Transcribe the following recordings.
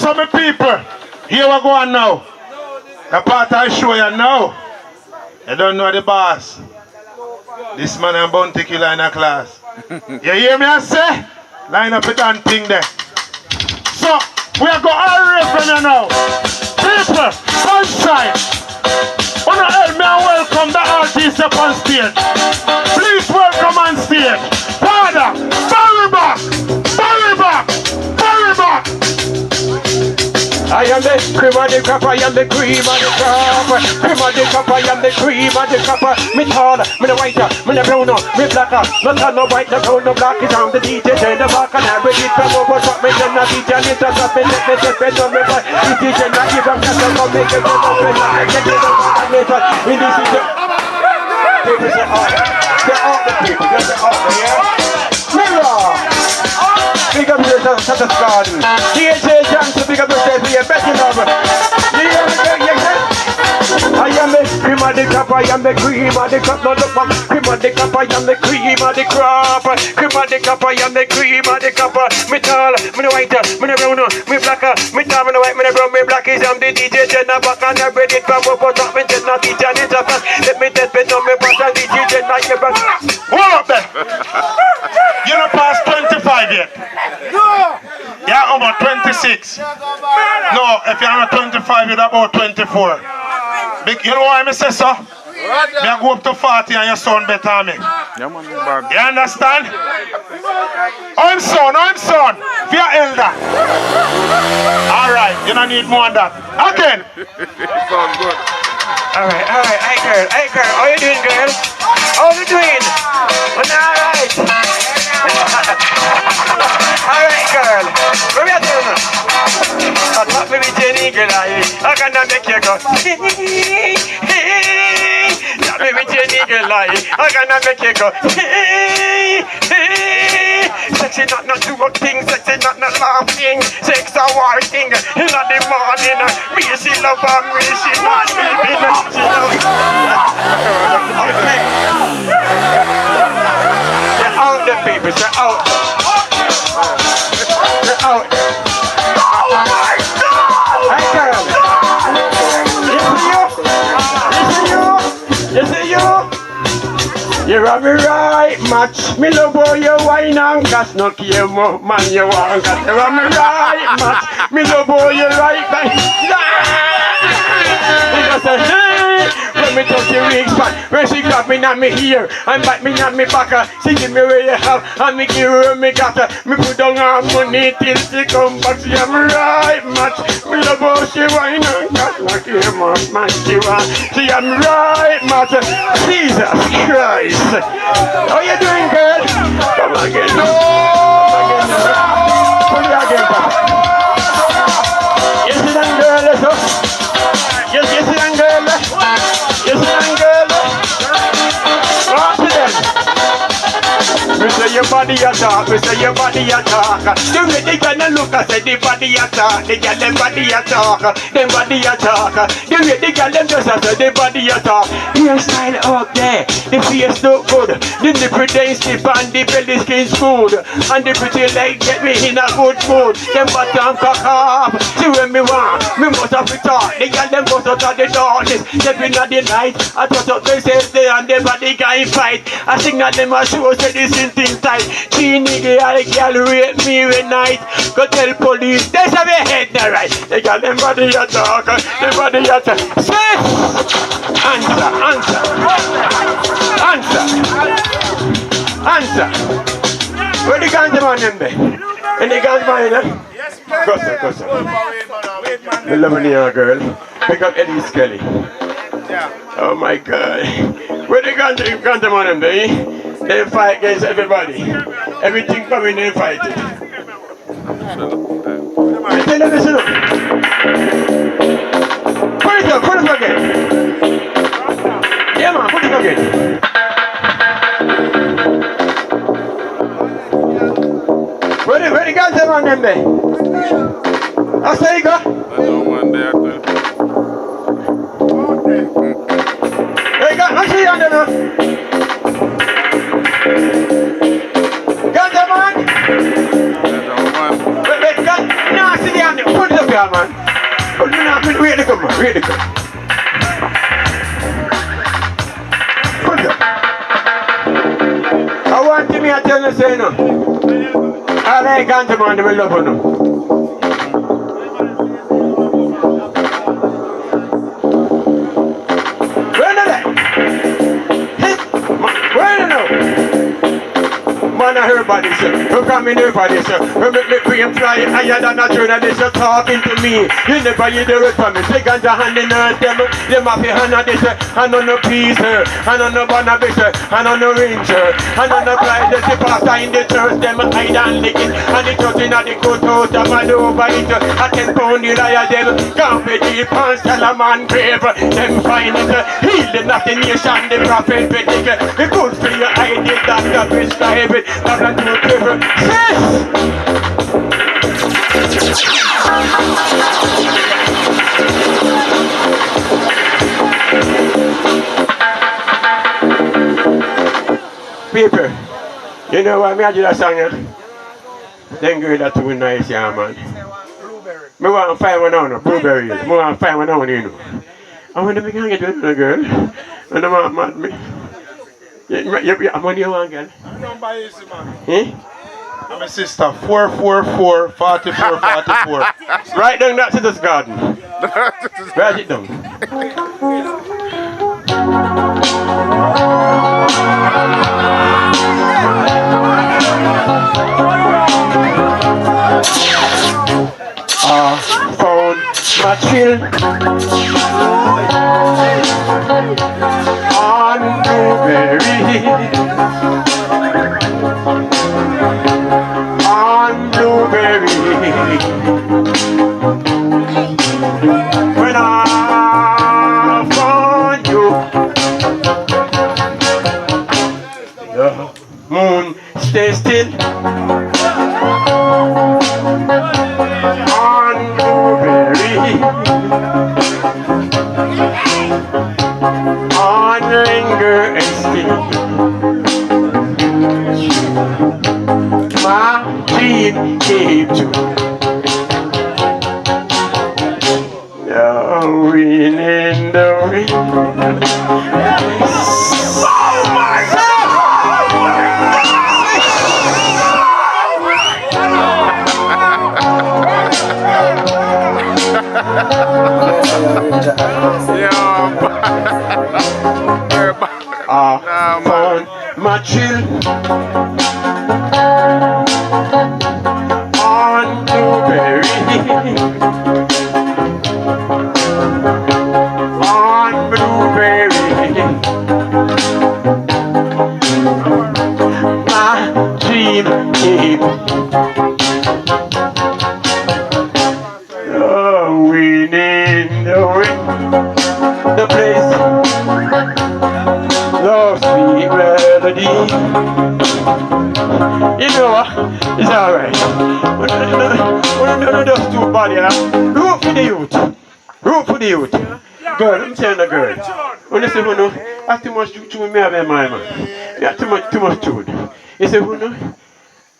some people. Here we go on now. The part I show you now. You don't know the boss. This man and bounty killer in a class. You hear me I say? Line up it and thing there. So, we are going all right from you now. People, Pondside. Wanna help me and welcome the artist up on stage. Please welcome on stage. Father, bury back, bury back, bury back. I am the cream of the crop, I am the cream of the crop. Cream of the crop, I am the cream of the crop. Me tall, me the white, me the brown, me black. No tall, no white, no brown, no black. It's on the DJ, turn the back and I read it from over top. Me turn the DJ, and it's a top. Me let me take it on me back. This DJ, not give up, just come make it go up and I get it on my later. In this is the people say all. They're all the people, they're all the mirror. Big up yourself, such a garden. DJ Johnson, big up yourself, you're better love. I am the cream of the crop, I am the cream of the crop. No look back, cream of the crop, I am the cream of the crop. Cream of the crop, I am the cream of the crop. Me tall, me the white, me the brown, me black. Me tall, me the white, me the brown, me black. Is I'm the DJ, Jenna back and I read it from up on top. Me Jenna DJ, and it's a fact. Let me test me on me back and DJ, Jenna, you back. Hold up there. You're not past 25 yet. No! Yeah, about 26. No, if you're not 25, you're about 24. You know why I say so? Me I go up to 40 and your son better than me. You understand? I'm son. If you're elder. Alright, you don't need more than that. Again. Sounds good. Alright, hey girl, how you doing, girl? How you doing? Alright. Alright, girl. Where are you doing? I thought maybe Jenny, girl, I cannot make you go. Maybe Jenny, girl, I cannot make you go. Sexy not joke thing, sexy not laughing. Sex a war thing, in the morning. Me she love her, me she not sleeping. She love. They're out the people, they're out. They're out. Oh my God! Hey girl, you see you? You have me right match. Me love how you whine and gas. No care more man you want. Cause you have me right match. Me love how you right back. You say hey. When me touch your wig spot. When she grab me on me ear and bite me on me back. She give me where you have and me give her me got. Me put down her money till she come back. She have me right match. Me love how she whine and gas. No care more man she want. She have me right match. Jesus Christ. How you doing, girl? Come again. No! Come again. You see that girl, let's go. You see that girl? You see that girl? What to them? We say your body a talk, we say your body a talk. You make the girl look, I say the body a talk. The girl them body a talk, them body a talk. You make the girl them just say the body a talk. Hairstyle out there, the face look good. The nipple they stiff and the belly skin smooth. And the pretty leg get me in a good mood. Them bottom cock up, see when me want, me must have to talk. The girl them goes out of the darkness, stepping at the night. I touch up themselves there and the body guy fight. I signal them a show say this in thing tight. She nigga a girl rape me every night. Go tell police, they have a head now right. The girl them body a talk, the body a talk. Say, answer. Where the guns man them there? Any guns man there? Yes, man. Go sir. Wait, man. Me loving you, girl. Pick up Eddie Skelly. Yeah. Oh my God. Where the guns man them there? They fight against everybody. Everything coming, they fight it. Listen up. Put it up again. Yeah man, put it up again. Where the guys are on them there? I say you go. Hey guys, I see you on them now. Got them on? Wait, got, no, I see you on them. Put it up yeah, man. But you know, wait to come, man. Wait to come. Put it. I want to me to tell you, say no. I like Auntie man, I love her. Where are they? Where are they? Man, I heard about this. Look at me, nobody, sir. You make me brain flying higher than a journalist. You're talking to me. You never hear the word from me. Take on the hand in earth, them have the hand of this. I know no peace, I know no cannabis, I know no ranger. I know no blind, the pastor in the church, them hide and lick it. And the church in the courthouse, them all over it. I 10 pound the liar, them can't be deep and tell a man grave. Them find it, heal the nothing nation, the prophet predict. The good for your eye, the doctor prescribe it. I'm not too clever. People, you know what I do that song? Then girl that too nice, yeah, man. Blueberry. Me want to find one on, blueberries. Me want to find one on, you know. I want to be hanging with a girl. And I want mad me. I'm on your one, girl. Don't buy easy, man. Eh? I'm a sister, 444 44 44. Right down that to this garden. Write it down. Found my chill on blueberry. On blueberry. When I found you, the moon stay still. On blueberry. On linger and still. My dream came true. The wind in the wind. Oh my God! Found my chill on blueberry. On blueberry. My dream came. The wind in the wind. The place. Love sweet melody. You know what? It's alright. We're just too bad, yeah. Root for the youth. Root for the youth. Girl, I'm telling the girl. When you say, who know, that's too much tune me have in my man. Yeah, too much tune. You say, who know?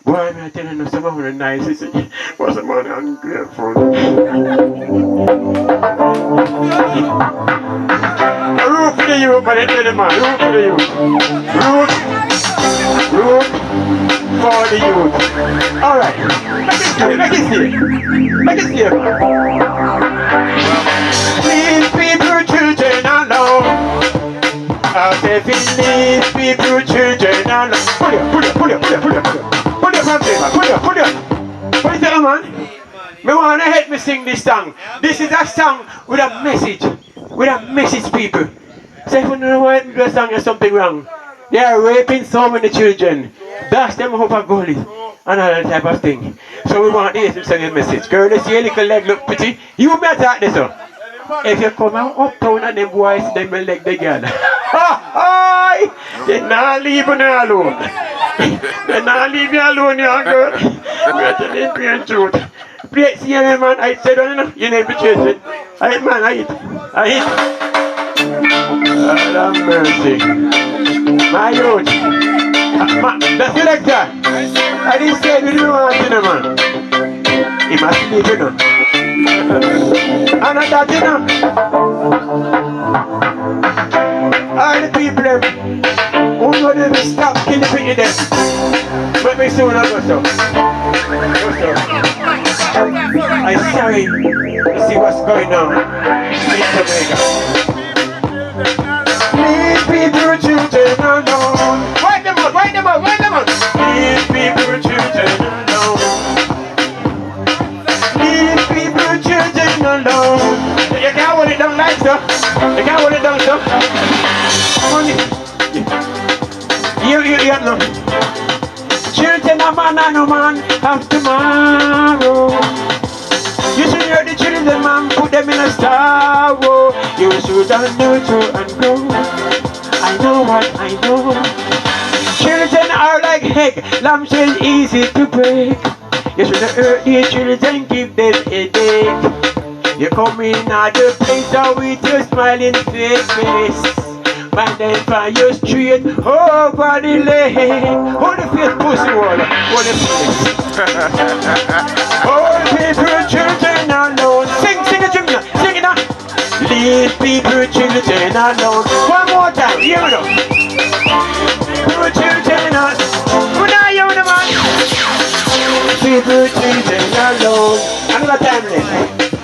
Boy, I'm telling you, some of them nice. You say, what's the man ungrateful? Root for the youth, but I tell the man, root for the youth. Root for the youth. Alright, make it see. Leave people, children alone. I say, leave people, children alone. Pull it, man. Me wanna help me sing this song. This is a song with a message. People. Say, if you know why the song is something wrong. They are raping so many children. Dash them over gullies. And all that type of thing. So we want this to send a message. Girl, you see your little leg look pretty. You better act this up. If you come out uptown and them boys, them will leg the girl. They not leave you alone. They not leave you alone, young girl. We're telling plain truth. Please see me, man. I said, you need to chase it. I man, I hit. God have mercy. My youth. The selector. I didn't say we didn't want to, man. He must leave, you know. And that, you know. All the people them who know them stop killing people them. But me soon I go so. I'm sorry to see what's going on in Jamaica. Leave people children alone. Wipe them out, wipe them out, wipe them out. Leave people children alone. Leave people children alone. You can't hold it down like so. You can't hold it down so. Money. You know. Children a man and no man have tomorrow. You should hear the children, man, put them in a star. You should nurture and grow. I know what I know. Children are like egg, lampshade easy to break. You should hurt the children, give them a headache. You come in at the place with your smiling fake face. Man then find you straight over the lane. Hold the face, pussy wall. Hold the face. Hold people, children alone. Sing it, children. Sing it now. Leave people, children alone. One more time, you know. People, children alone. Who now you the man? People, children alone. Another time left.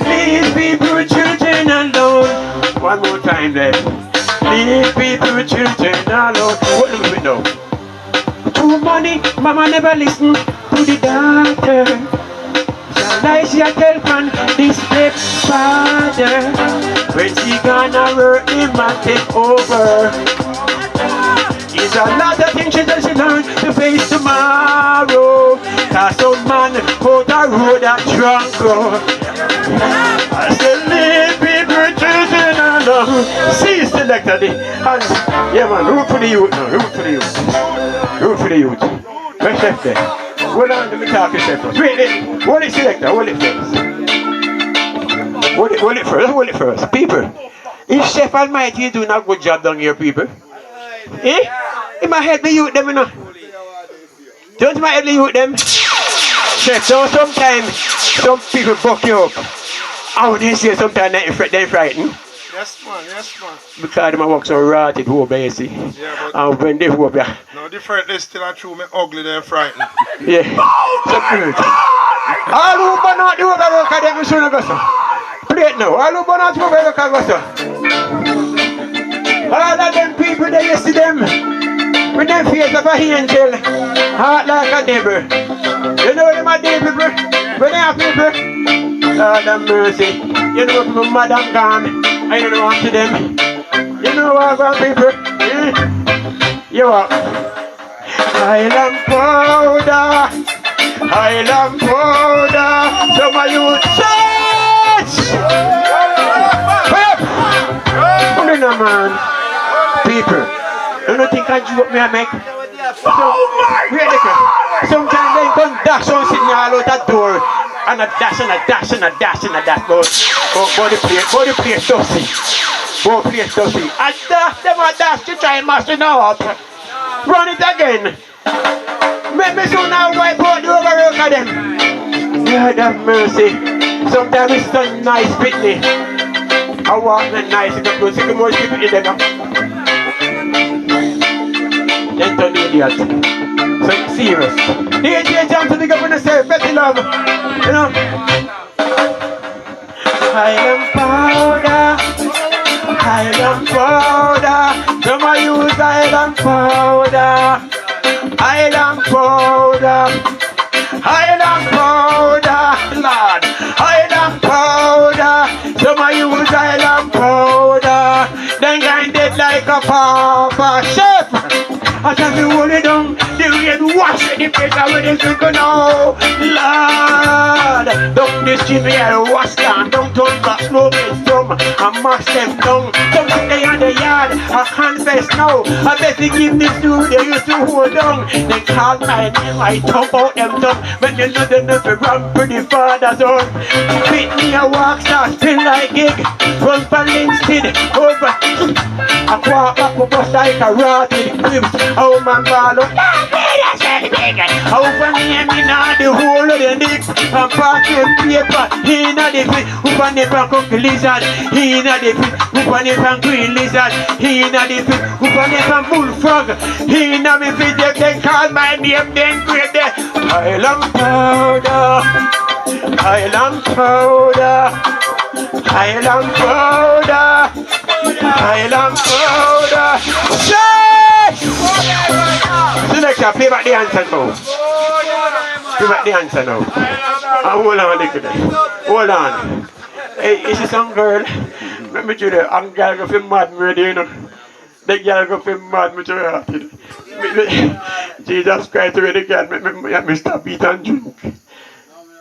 Leave people, children alone. One more time left. Leave people, children alone. What do we know? Too money, mama never listen to the doctor. Shall I see a tell from this stepfather? When she gonna work him and take over. It's a lot of things she doesn't learn to face tomorrow. Cause some man out the road a drunk. I said leave people, children alone. See selector the and yeah man, root for the youth now, root for the youth. Root for the youth. Where's Chef there? Hold on, let me talk to Chef first. Wait, hold it selector, hold it first. Hold it first. People, if Chef Almighty is doing a good job down here, people. Eh? He might help the youth them, you know. Don't you might help the youth them? Chef, so sometimes some people buck you up. I would say sometimes they're frightened. Yes, man. Because they walk so rotted over, you see. Yeah, but and when they walk, yeah. no different, they still are true, me ugly, they're frightened. Yeah. So good. All who burn out the overwork of them soon go so. Play it now. All who burn out the overwork go so. All of them people that you see them with them face of an angel, heart like a devil. You know them are devil, bro? When they have people, Lord have mercy. You know people mad and gone. I don't know what to them. You know what gone people? Yeah. You are Highland powder, Highland powder. Some of you church. Come on, man. People, you don't think I do what me I make? Sometimes they come dash on sitting all out that door and a dash and a dash and a dash and a dash. Body place dusty. Body place dusty. And dash them a dash to try and mash it up. Run it again. Make me soon now wipe out the overwork of them. God have mercy. Sometimes it's so nice pitney. I walk not nice, you can go see more people in there now. Then turn the idiot. So it's serious. DJ jump to the governor say, Betty love. You know? Highland powder. Some I use Highland powder. Highland powder. Lord. Highland powder. Some I use Highland powder. Then grind it like a papa. Chef! I tell you hold it down. The rain wash it, the place where they should go now. Lord, down the street we had a wash down. Don't turn back, smoke and some. I mash them down. Some sit there on the yard. I confess now. I bet they give this to they used to hold down. They call my name, I talk out them tongue. But they know they never run for the father's own. Beat me a walk star, spin like gig. Run for Linstead, over. I walk up a bus like a rotted ribs. Oh man, ball up. I Over me and me now the whole of the dick. And parking paper, he not the fit. Who on the back of the lizard, he not the fit. Who on the back green lizard, he not the fit. Who on the back bullfrog, he not the fit. They call my name, then great there. Highland powder, Highland powder, Highland powder, Highland powder. Selector, play back the answer now. Play back the answer now. Hold on a little bit. Hold on. Hey, is this some girl? Let me tell you, I'm girl go feel mad ready, you know. The girl go feel mad with your heart. Jesus Christ, the girl, Mr. Pete and drink.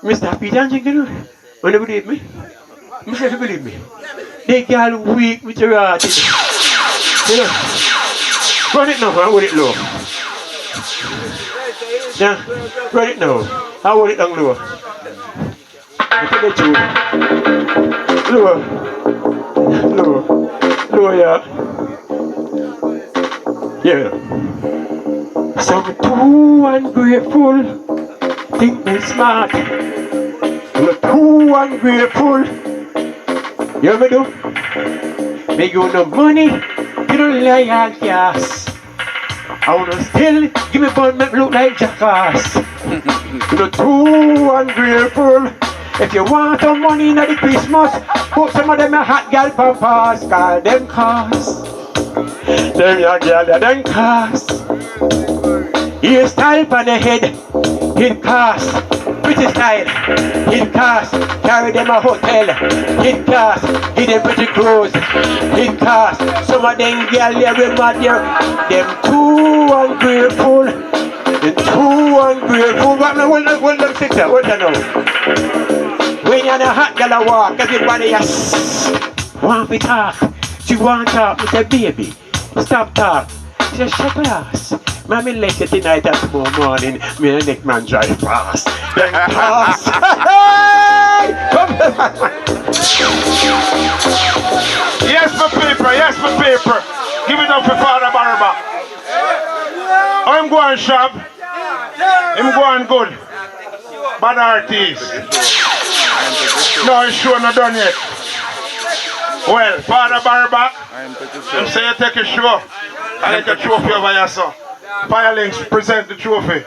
Mr. Pete and drink, you know. When you believe me? Mr. You believe me? The girl weak with your heart. You know. Run it now, I want it low. Yeah, run it now. I want it down low. I take it to lower. Lower, yeah. Yeah. Some too ungrateful, think they smart. You're too ungrateful. You ever do? Make you no money, you don't lie on gas. I wanna still give me bun, make me look like jackass. You're too ungrateful. If you want some money in the Christmas, put some of them a hot gal papas, call them cost. Them young gal, them cost. Hairstyle on the head, it cost. Pretty style, it cost. Carry them a hotel, it cost. Give them pretty clothes, it cost. Some of them gal, they're mad there. Them too ungrateful. Them too ungrateful. What them sit there? What you know? When you're in a hot gal a walk, everybody want to talk. She want to talk. I say, baby, stop talk. She said, shut your ass. Mommy left it tonight and tomorrow morning. Me and the next man drive fast. Then pass. Yes, my paper, yes, my paper. Give it up for Father Barber. I'm going shop. I'm going good. Bad artist. No, it's sure not done yet. Well, Father Barber, I'm saying take a show. I like a trophy over here, sir. Fire Links, present the trophy.